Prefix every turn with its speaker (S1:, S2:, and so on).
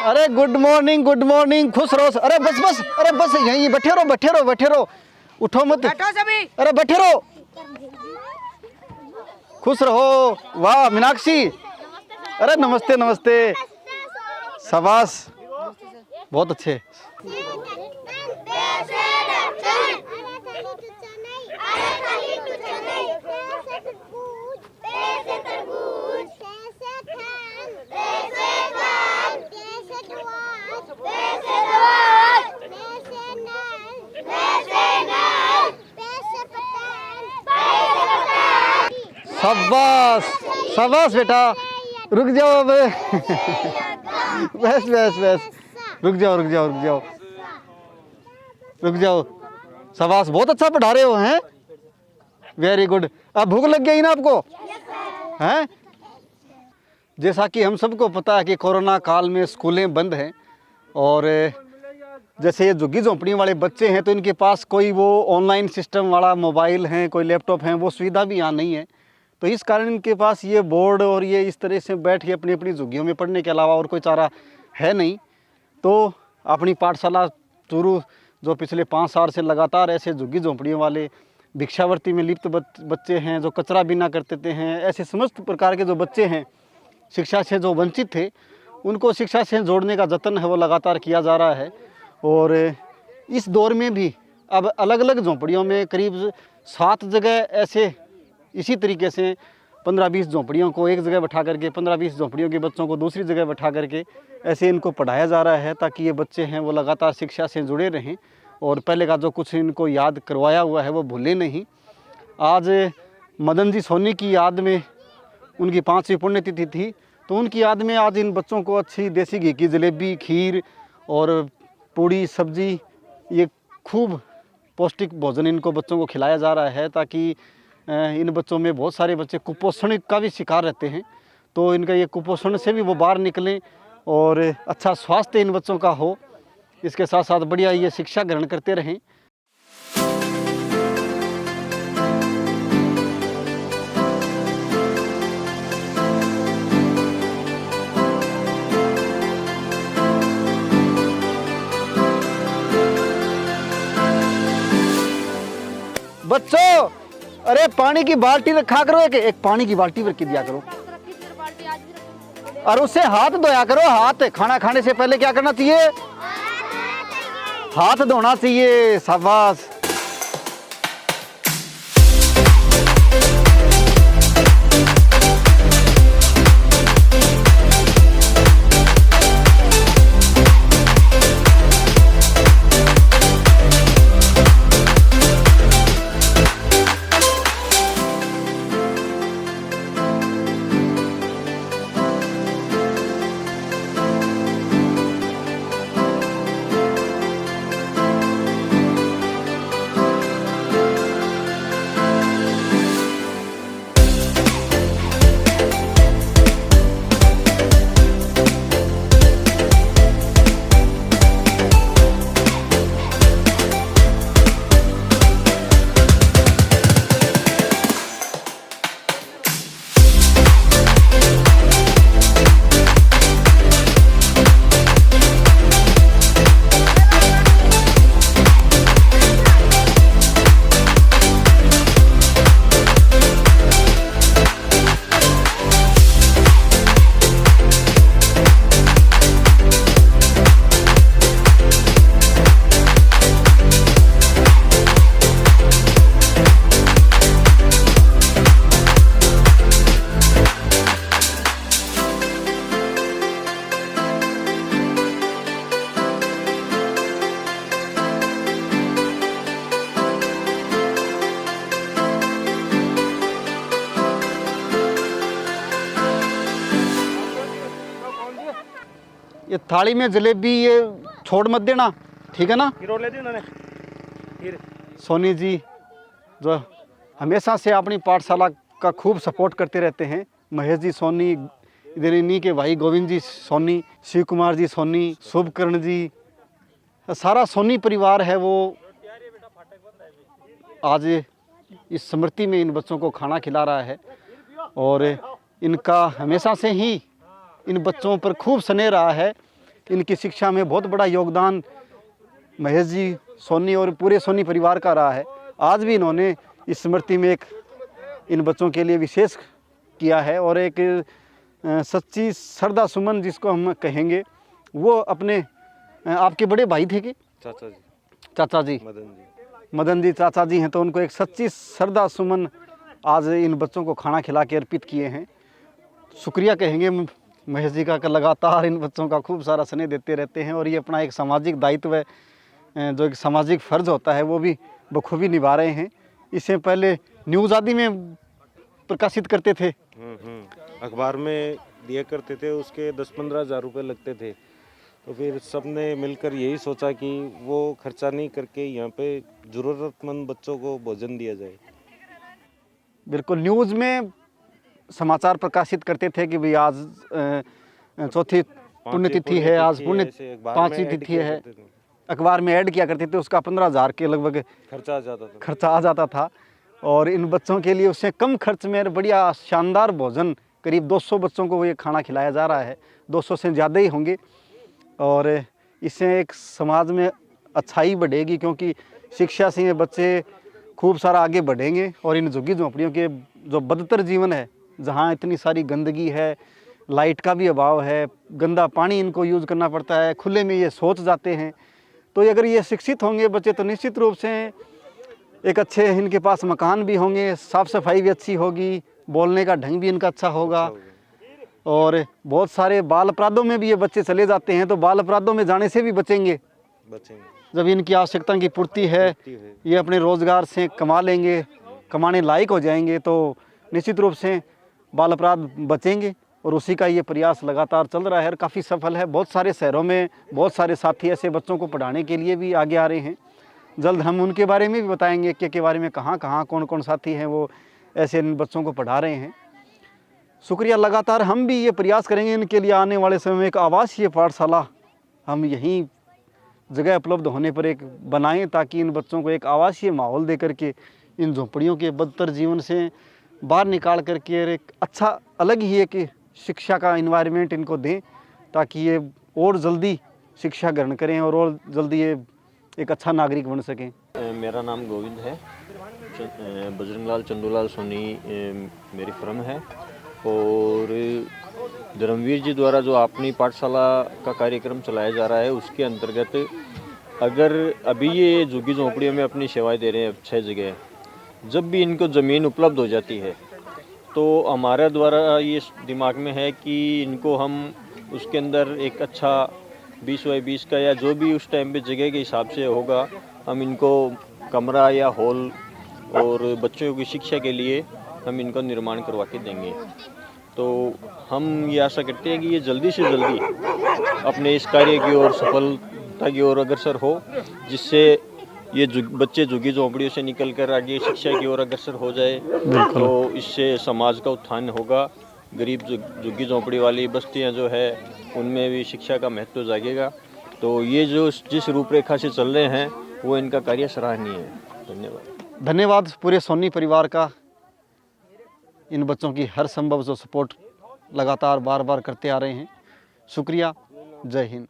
S1: अरे good morning, खुश रहो। अरे बस यहीं बैठे रहो, उठो मत।
S2: बैठो सभी।
S1: अरे बैठे रहो, खुश रहो। वाह मीनाक्षी, अरे नमस्ते। शाबाश, बहुत अच्छे। शाबाश बेटा, रुक जाओ अब। बस रुक जाओ। शाबाश, बहुत अच्छा पढ़ा रहे हो हैं, वेरी गुड। अब भूख लग गई ना आपको हैं? जैसा कि हम सबको पता है कि कोरोना काल में स्कूलें बंद हैं और जैसे ये झुग्गी झोंपड़ी वाले बच्चे हैं तो इनके पास कोई वो ऑनलाइन सिस्टम वाला मोबाइल है, कोई लैपटॉप है, वो सुविधा भी यहाँ नहीं है। तो इस कारण इनके पास ये बोर्ड और ये इस तरह से बैठ के अपनी अपनी झुग्गियों में पढ़ने के अलावा और कोई चारा है नहीं। तो अपनी पाठशाला चूरू जो पिछले 5 साल से लगातार ऐसे झुग्गी झोंपड़ियों वाले, भिक्षावृत्ति में लिप्त बच्चे हैं, जो कचरा बिना करते हैं, ऐसे समस्त प्रकार के जो बच्चे हैं शिक्षा से जो वंचित थे, उनको शिक्षा से जोड़ने का जतन है वो लगातार किया जा रहा है। और इस दौर में भी अब अलग अलग झोंपड़ियों में करीब 7 जगह ऐसे इसी तरीके से 15-20 झोंपड़ियों को एक जगह बैठा करके 15-20 झोंपड़ियों के बच्चों को दूसरी जगह बैठा करके ऐसे इनको पढ़ाया जा रहा है ताकि ये बच्चे हैं वो लगातार शिक्षा से जुड़े रहें और पहले का जो कुछ इनको याद करवाया हुआ है वो भूले नहीं। आज मदन जी सोनी की याद में उनकी 5वीं पुण्यतिथि थी, तो उनकी याद में आज इन बच्चों को अच्छी देसी घी की जलेबी, खीर और पूड़ी सब्जी, ये खूब पौष्टिक भोजन इनको बच्चों को खिलाया जा रहा है ताकि इन बच्चों में बहुत सारे बच्चे कुपोषण का भी शिकार रहते हैं, तो इनका ये कुपोषण से भी वो बाहर निकलें और अच्छा स्वास्थ्य इन बच्चों का हो। इसके साथ साथ बढ़िया ये शिक्षा ग्रहण करते रहें। बच्चों, अरे पानी की बाल्टी रखा करो, एक पानी की बाल्टी रख के दिया करो और उससे हाथ धोया करो। हाथ खाना खाने से पहले क्या करना चाहिए? हाथ धोना चाहिए। शाबाश। ये थाली में जलेबी ये छोड़ मत देना, ठीक है ना? सोनी जी जो हमेशा से अपनी पाठशाला का खूब सपोर्ट करते रहते हैं। महेश जी सोनी, इधर इन्हीं के भाई गोविंद जी सोनी, शिव कुमार जी सोनी, शुभकर्ण जी, सारा सोनी परिवार है वो आज इस स्मृति में इन बच्चों को खाना खिला रहा है और इनका हमेशा से ही इन बच्चों पर खूब स्नेह रहा है। इनकी शिक्षा में बहुत बड़ा योगदान महेश जी, सोनी और पूरे सोनी परिवार का रहा है। आज भी इन्होंने इस स्मृति में एक इन बच्चों के लिए विशेष किया है और एक सच्ची श्रद्धा सुमन जिसको हम कहेंगे, वो अपने आपके बड़े भाई थे कि चाचा जी मदन जी चाचा जी हैं, तो उनको एक सच्ची श्रद्धा सुमन आज इन बच्चों को खाना खिला के अर्पित किए हैं। शुक्रिया कहेंगे महेश जी का, लगातार इन बच्चों का खूब सारा स्नेह देते रहते हैं और ये अपना एक सामाजिक दायित्व है, जो एक सामाजिक फ़र्ज होता है वो भी बखूबी निभा रहे हैं। इससे पहले न्यूज़ आदि में प्रकाशित करते थे,
S2: अखबार में दिया करते थे, उसके 10-15 हज़ार रुपये लगते थे। तो फिर सब ने मिलकर यही सोचा कि वो खर्चा नहीं करके यहाँ पे ज़रूरतमंद बच्चों को भोजन दिया जाए।
S1: बिल्कुल, न्यूज़ में समाचार प्रकाशित करते थे कि भाई आज चौथी पुण्यतिथि है, आज पुण्य 5वीं तिथि है, अखबार में ऐड किया करते थे। उसका 15,000 के लगभग खर्चा आ जाता था और इन बच्चों के लिए उससे कम खर्च में बढ़िया शानदार भोजन, करीब 200 बच्चों को ये खाना खिलाया जा रहा है, 200 से ज़्यादा ही होंगे। और इससे एक समाज में अच्छाई बढ़ेगी, क्योंकि शिक्षा से ये बच्चे खूब सारा आगे बढ़ेंगे और इन झुग्गी झोंपड़ियों के जो बदतर जीवन है, जहाँ इतनी सारी गंदगी है, लाइट का भी अभाव है, गंदा पानी इनको यूज़ करना पड़ता है, खुले में ये सोच जाते हैं, तो अगर ये शिक्षित होंगे बच्चे तो निश्चित रूप से एक अच्छे इनके पास मकान भी होंगे, साफ़ सफाई भी अच्छी होगी, बोलने का ढंग भी इनका अच्छा होगा। और बहुत सारे बाल अपराधों में भी ये बच्चे चले जाते हैं, तो बाल अपराधों में जाने से भी बचेंगे। जब इनकी आवश्यकता की पूर्ति है, ये अपने रोज़गार से कमा लेंगे, कमाने लायक हो जाएंगे, तो निश्चित रूप से बाल अपराध बचेंगे। और उसी का ये प्रयास लगातार चल रहा है और काफ़ी सफल है। बहुत सारे शहरों में बहुत सारे साथी ऐसे बच्चों को पढ़ाने के लिए भी आगे आ रहे हैं। जल्द हम उनके बारे में भी बताएंगे के बारे में, कहाँ कौन कौन साथी हैं वो ऐसे इन बच्चों को पढ़ा रहे हैं। शुक्रिया। लगातार हम भी ये प्रयास करेंगे इनके लिए आने वाले समय में एक आवासीय पाठशाला हम यहीं जगह उपलब्ध होने पर एक बनाएं, ताकि इन बच्चों को एक आवासीय माहौल दे करके इन झोंपड़ियों के बदतर जीवन से बाहर निकाल करके एक अच्छा अलग ही एक शिक्षा का इन्वायरमेंट इनको दें, ताकि ये और जल्दी शिक्षा ग्रहण करें और जल्दी ये एक अच्छा नागरिक बन सकें।
S3: मेरा नाम गोविंद है, बजरंगलाल चंदूलाल सोनी मेरी फर्म है और धर्मवीर जी द्वारा जो अपनी पाठशाला का कार्यक्रम चलाया जा रहा है उसके अंतर्गत अगर अभी ये झुग्गी झोंपड़ियों में अपनी सेवाएं दे रहे हैं 6 जगह, जब भी इनको ज़मीन उपलब्ध हो जाती है तो हमारे द्वारा ये दिमाग में है कि इनको हम उसके अंदर एक अच्छा 20x20 का या जो भी उस टाइम पे जगह के हिसाब से होगा, हम इनको कमरा या हॉल और बच्चों की शिक्षा के लिए हम इनको निर्माण करवा के देंगे। तो हम ये आशा करते हैं कि ये जल्दी से जल्दी अपने इस कार्य की ओर सफलता की ओर अग्रसर हो, जिससे ये बच्चे झुग्गी झोंपड़ियों से निकलकर आगे शिक्षा की ओर अग्रसर हो जाए। तो इससे समाज का उत्थान होगा, गरीब झुग्गी झोंपड़ी वाली बस्तियां जो है उनमें भी शिक्षा का महत्व जागेगा। तो ये जो जिस रूपरेखा से चल रहे हैं वो इनका कार्य सराहनीय है।
S1: धन्यवाद पूरे सोनी परिवार का, इन बच्चों की हर संभव जो सपोर्ट लगातार बार बार करते आ रहे हैं। शुक्रिया। जय हिंद।